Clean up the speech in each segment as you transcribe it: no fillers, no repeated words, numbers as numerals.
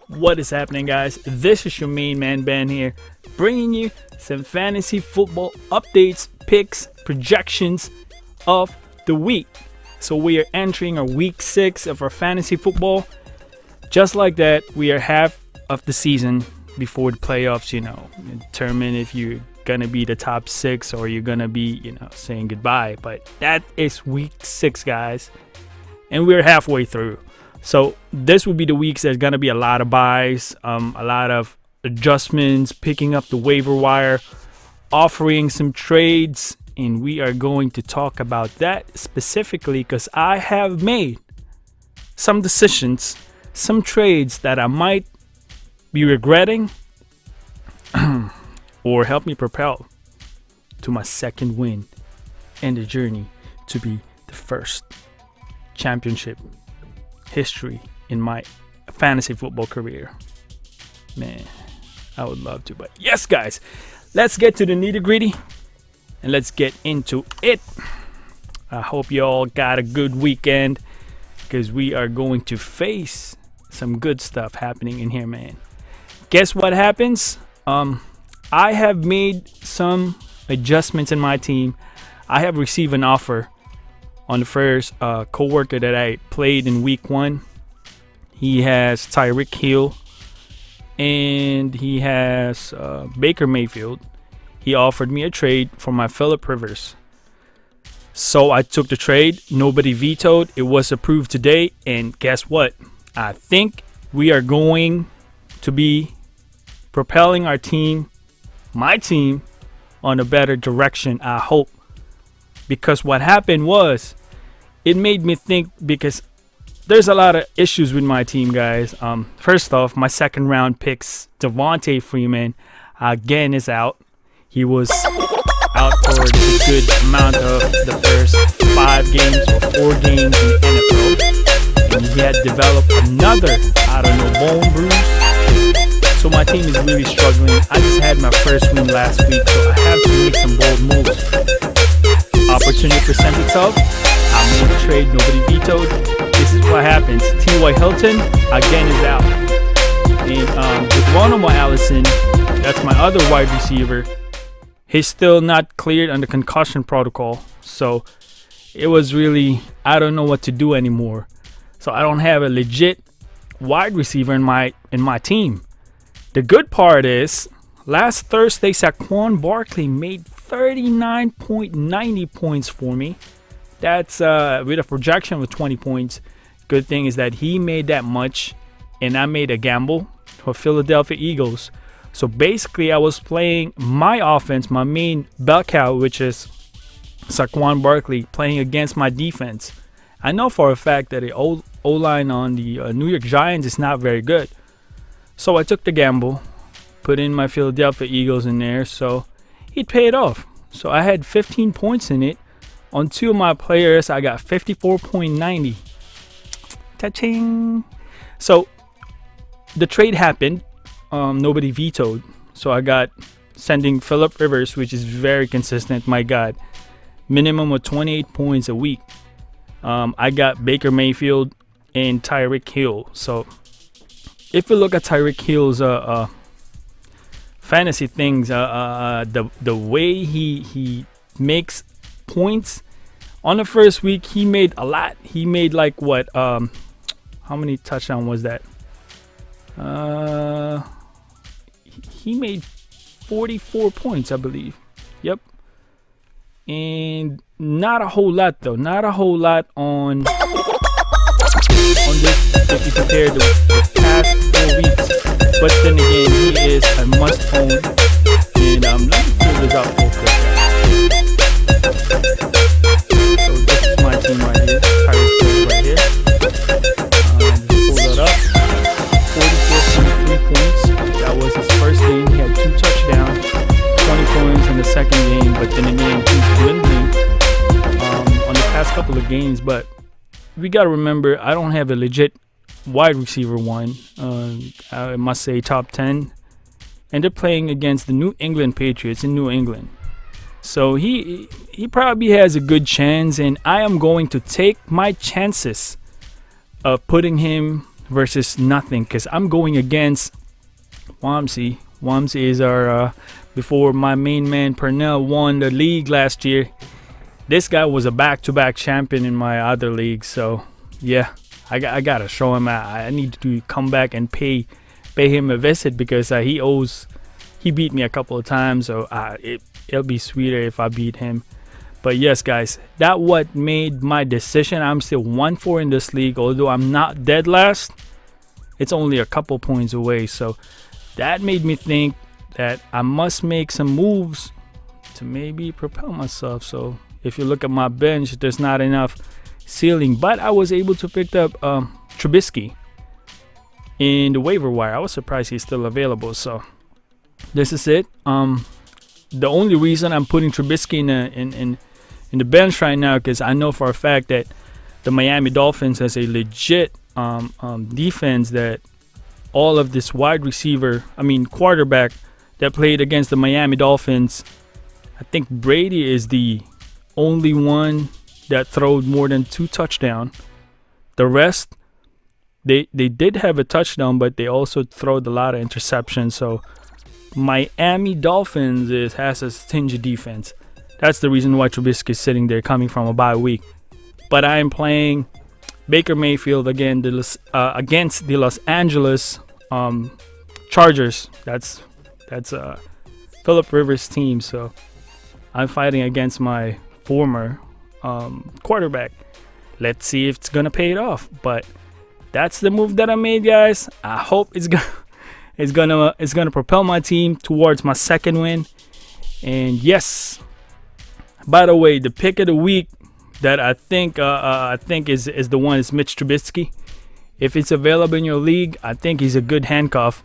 What is happening, guys? This is your main man Ben here, bringing you some fantasy football updates, picks, projections of the week. So we are entering our week 6 of our fantasy football. Just like that, we are half of the season before the playoffs, determine if you're gonna be the top 6 or you're gonna be, saying goodbye. But that is week 6, guys, and we're halfway through. So this will be the weeks there's going to be a lot of buys, a lot of adjustments, picking up the waiver wire, offering some trades, and we are going to talk about that specifically because I have made some decisions, some trades that I might be regretting or help me propel to my second win and the journey to be the first championship history in my fantasy football career. Man, I would love to, but yes, guys, let's get to the nitty-gritty and let's get into it. I hope you all got a good weekend because we are going to face some good stuff happening in here, man. Guess what happens? I have made some adjustments in my team. I have received an offer on the first co-worker that I played in week 1. He has Tyreek Hill and he has Baker Mayfield. He offered me a trade for my Phillip Rivers. So I took the trade. Nobody vetoed. It was approved today. And guess what? I think we are going to be propelling our team, my team, on a better direction, I hope. Because what happened was, it made me think because there's a lot of issues with my team, guys. First off, my second round picks, Devontae Freeman, again is out. He was out for a good amount of the first 5 games or 4 games in the NFL. And he had developed another, bone bruise. So my team is really struggling. I just had my first win last week, so I have to make some bold moves. Opportunity presents itself. I made a trade, nobody vetoed. This is what happens. T.Y. Hilton again is out. And with Ronald Allison, that's my other wide receiver, he's still not cleared under concussion protocol. So it was really, I don't know what to do anymore. So I don't have a legit wide receiver in my team. The good part is, last Thursday, Saquon Barkley made 39.90 points for me. That's with a projection of 20 points. Good thing is that he made that much, and I made a gamble for Philadelphia Eagles. So basically, I was playing my offense, my main bell cow, which is Saquon Barkley, playing against my defense. I know for a fact that the O-line on the New York Giants is not very good. So I took the gamble, put in my Philadelphia Eagles in there, so it paid off. So I had 15 points in it. On 2 of my players, I got 54.90. Ta-ching! So the trade happened. Nobody vetoed. So I got sending Phillip Rivers, which is very consistent. My God, minimum of 28 points a week. I got Baker Mayfield and Tyreek Hill. So if you look at Tyreek Hill's fantasy things, the way he makes points on the first week, he made a lot. He made like what? How many touchdowns was that? He made 44 points, I believe. Yep. And not a whole lot though. Not a whole lot on this if you compare the past 4 weeks. But then again, he is a must own. And let me pull this up real quick. So this is my team right here. Tyreek Hill right here. Pull that up. 44.3 points. That was his first game. He had 2 touchdowns, 20 points in the second game. But then again, he's dwindling on the past couple of games. But we got to remember, I don't have a legit wide receiver one. I must say top 10. And they're playing against the New England Patriots in New England. So he probably has a good chance, and I am going to take my chances of putting him versus nothing, because I'm going against Wamsi. Wamsi is our before my main man Pernell won the league last year. This guy was a back-to-back champion in my other league, so yeah, I gotta show him. I need to come back and pay him a visit, because he beat me a couple of times, so it'll be sweeter if I beat him. But yes, guys, that what made my decision. I'm still 1-4 in this league, although I'm not dead last. It's only a couple points away, so that made me think that I must make some moves to maybe propel myself. So if you look at my bench, there's not enough ceiling, but I was able to pick up Trubisky in the waiver wire. I was surprised he's still available. So this is it. The only reason I'm putting Trubisky in the bench right now, because I know for a fact that the Miami Dolphins has a legit defense, that all of this quarterback that played against the Miami Dolphins, I think Brady is the only one that throwed more than 2 touchdowns. The rest, they did have a touchdown, but they also throwed a lot of interceptions. So Miami Dolphins has a stingy defense. That's the reason why Trubisky is sitting there, coming from a bye week. But I am playing Baker Mayfield again against the Los Angeles Chargers. That's Philip Rivers' team. So I'm fighting against my former quarterback. Let's see if it's gonna pay it off. But that's the move that I made, guys. I hope it's gonna propel my team towards my second win. And yes, by the way, the pick of the week that I think is the one is Mitch Trubisky. If it's available in your league, I think he's a good handcuff.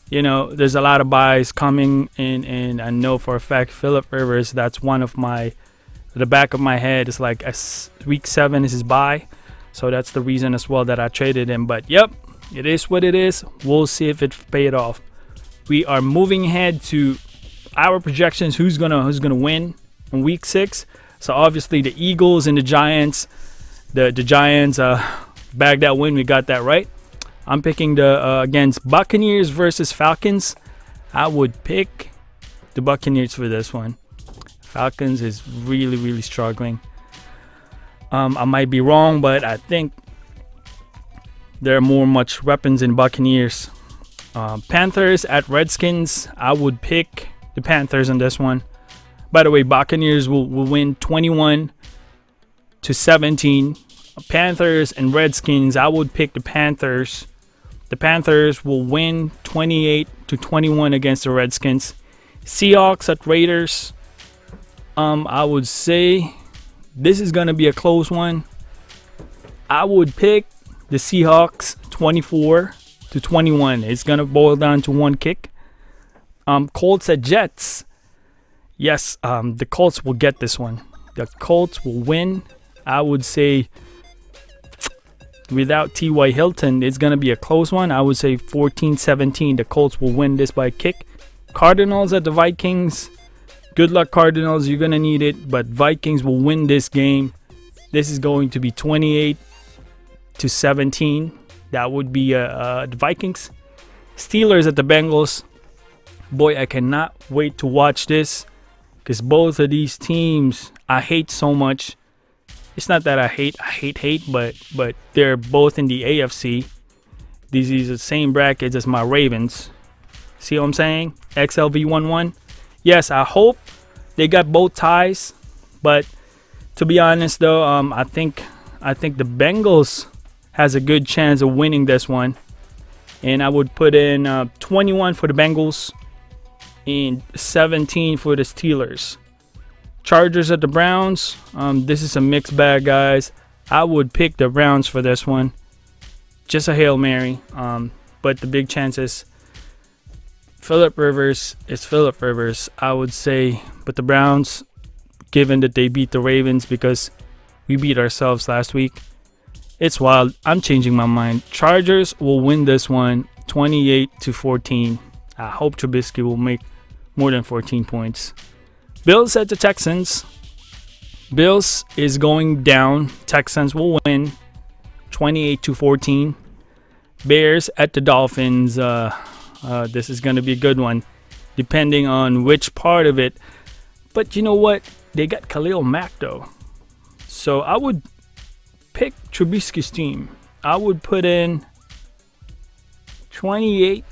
You know, there's a lot of buys coming in, and I know for a fact Philip Rivers, that's one of the back of my head is like week 7 is his buy. So that's the reason as well that I traded him. But yep, it is what it is. We'll see if it paid off. We are moving ahead to our projections. Who's gonna win in week 6? So obviously the Eagles and the Giants. The Giants bagged that win. We got that right. I'm picking the against Buccaneers versus Falcons. I would pick the Buccaneers for this one. Falcons is really, really struggling. I might be wrong, but I think there are much weapons in Buccaneers. Panthers at Redskins. I would pick the Panthers on this one. By the way, Buccaneers will win 21-17. Panthers and Redskins, I would pick the Panthers. The Panthers will win 28-21 against the Redskins. Seahawks at Raiders. I would say this is going to be a close one. I would pick the Seahawks 24-21. It's going to boil down to one kick. Colts at Jets. Yes, the Colts will get this one. The Colts will win. I would say without T.Y. Hilton, it's going to be a close one. I would say 14-17. The Colts will win this by a kick. Cardinals at the Vikings. Good luck, Cardinals. You're going to need it. But Vikings will win this game. This is going to be 28-17. That would be the Vikings. Steelers at the Bengals. Boy, I cannot wait to watch this, because both of these teams I hate so much. It's not that I hate, but they're both in the AFC. These are the same brackets as my Ravens. See what I'm saying? XLV 1-1. Yes, I hope they got both ties, but to be honest though, I think the Bengals has a good chance of winning this one, and I would put in 21 for the Bengals and 17 for the Steelers. Chargers at the Browns. This is a mixed bag, guys. I would pick the Browns for this one. Just a Hail Mary. But the big chances, Philip Rivers is Philip Rivers, I would say. But the Browns, given that they beat the Ravens, because we beat ourselves last week, it's wild. I'm changing my mind. Chargers will win this one 28-14. I hope Trubisky will make more than 14 points. Bills at the Texans. Bills is going down. Texans will win 28-14. Bears at the Dolphins. This is going to be a good one, depending on which part of it. But you know what? They got Khalil Mack, though. So I would pick Trubisky's team. I would put in 28-24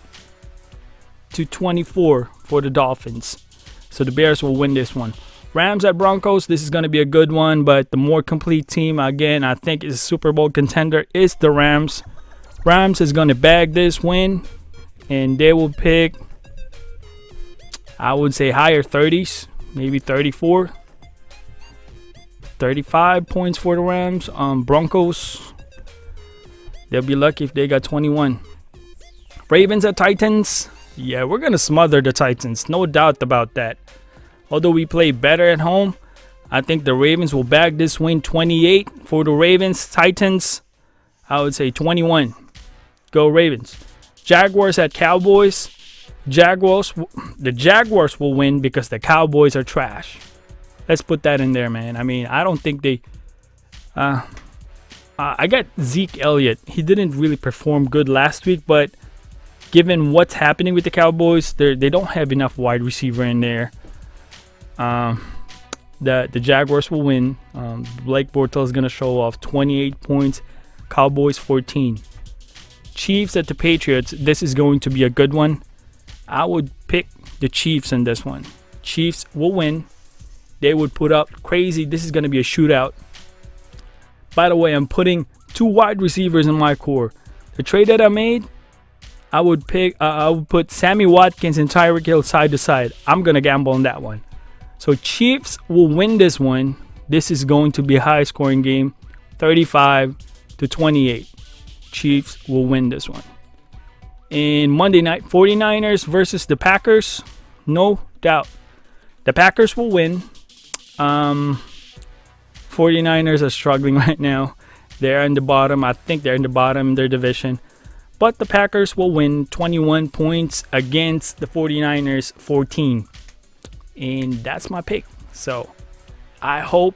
for the Dolphins. So the Bears will win this one. Rams at Broncos. This is going to be a good one, but the more complete team, again, I think is a Super Bowl contender, is the Rams. Rams is going to bag this win, and they will pick, I would say, higher 30s, maybe 34, 35 points for the Rams. Broncos, they'll be lucky if they got 21. Ravens at Titans. Yeah, we're going to smother the Titans, no doubt about that. Although we play better at home, I think the Ravens will bag this win. 28 for the Ravens. Titans, I would say 21. Go Ravens. Jaguars at Cowboys. The Jaguars will win because the Cowboys are trash. Let's put that in there, man. I mean, I don't think they... I got Zeke Elliott. He didn't really perform good last week, but given what's happening with the Cowboys, they don't have enough wide receiver in there. The Jaguars will win. Blake Bortles is going to show off 28 points. Cowboys 14. Chiefs at the Patriots. This is going to be a good one. I would pick the Chiefs in this one. Chiefs will win. They would put up crazy. This is going to be a shootout. By the way, I'm putting 2 wide receivers in my core. The trade that I made, I would put Sammy Watkins and Tyreek Hill side to side. I'm going to gamble on that one. So Chiefs will win this one. This is going to be a high scoring game. 35-28. Chiefs will win this one. In Monday night, 49ers versus the Packers. No doubt. The Packers will win. 49ers are struggling right now. They're in the bottom. I think they're in the bottom of their division. But the Packers will win 21 points against the 49ers 14. And that's my pick. So I hope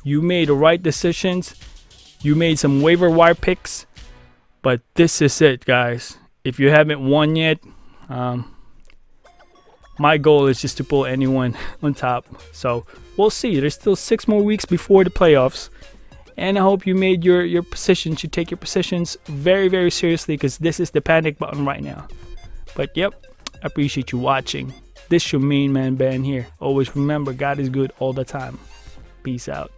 you made the right decisions. You made some waiver wire picks. But this is it, guys. If you haven't won yet, my goal is just to pull anyone on top. So we'll see. There's still 6 more weeks before the playoffs. And I hope you made your positions. You take your positions very, very seriously, because this is the panic button right now. But yep, I appreciate you watching. This is your main man, Ben, here. Always remember, God is good all the time. Peace out.